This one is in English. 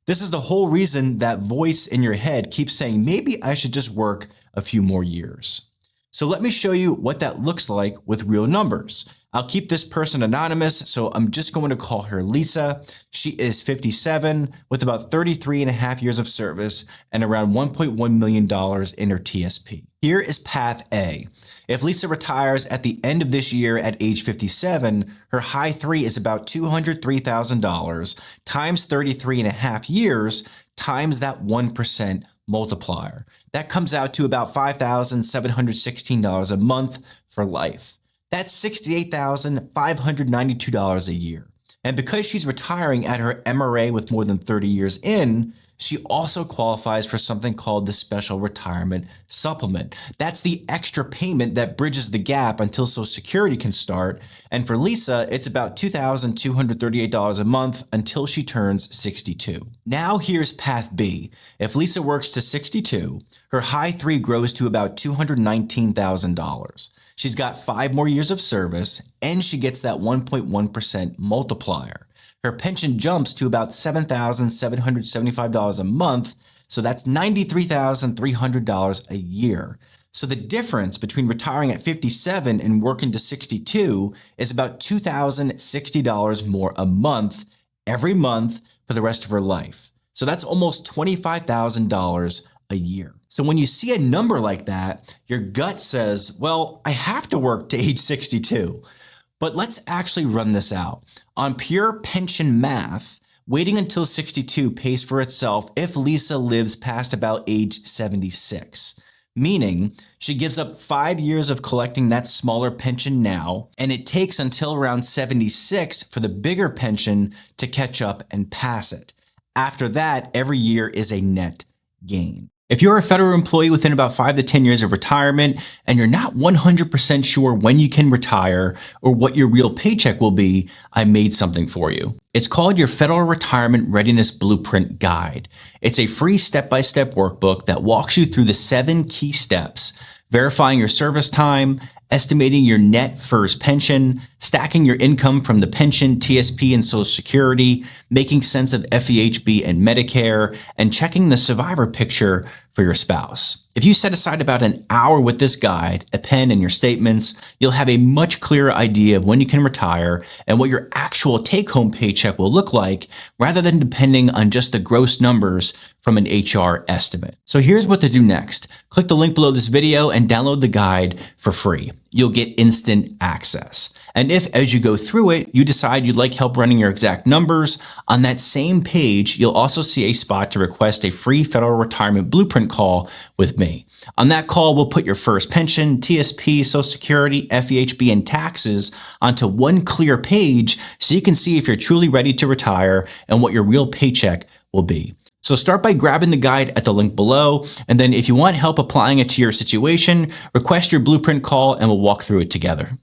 This is the whole reason that voice in your head keeps saying, maybe I should just work a few more years. So let me show you what that looks like with real numbers. I'll keep this person anonymous, so I'm just going to call her Lisa. She is 57 with about 33 and a half years of service and around $1.1 million in her TSP. Here is path A. If Lisa retires at the end of this year at age 57, her high 3 is about $203,000 times 33 and a half years times that 1% multiplier. That comes out to about $5,716 a month for life. That's $68,592 a year. And because she's retiring at her MRA with more than 30 years in, she also qualifies for something called the Special Retirement Supplement. That's the extra payment that bridges the gap until Social Security can start. And for Lisa, it's about $2,238 a month until she turns 62. Now here's path B. If Lisa works to 62, her high 3 grows to about $219,000. She's got 5 more years of service, and she gets that 1.1% multiplier. Her pension jumps to about $7,775 a month, so that's $93,300 a year. So the difference between retiring at 57 and working to 62 is about $2,060 more a month every month for the rest of her life. So that's almost $25,000 a year. So when you see a number like that, your gut says, well, I have to work to age 62. But let's actually run this out. On pure pension math, waiting until 62 pays for itself if Lisa lives past about age 76, meaning she gives up 5 years of collecting that smaller pension now, and it takes until around 76 for the bigger pension to catch up and pass it. After that, every year is a net gain. If you're a federal employee within about 5 to 10 years of retirement and you're not 100% sure when you can retire or what your real paycheck will be, I made something for you. It's called your Federal Retirement Readiness Blueprint Guide. It's a free step-by-step workbook that walks you through the 7 key steps: verifying your service time, estimating your net FERS pension, stacking your income from the pension, TSP, and Social Security, making sense of FEHB and Medicare, and checking the survivor picture for your spouse. If you set aside about an hour with this guide, a pen, and your statements, you'll have a much clearer idea of when you can retire and what your actual take-home paycheck will look like, rather than depending on just the gross numbers from an HR estimate. So here's what to do next. Click the link below this video and download the guide for free. You'll get instant access. And if, as you go through it, you decide you'd like help running your exact numbers, on that same page, you'll also see a spot to request a free Federal Retirement Blueprint call with me. On that call, we'll put your first pension, TSP, Social Security, FEHB, and taxes onto one clear page so you can see if you're truly ready to retire and what your real paycheck will be. So start by grabbing the guide at the link below, and then if you want help applying it to your situation, request your blueprint call and we'll walk through it together.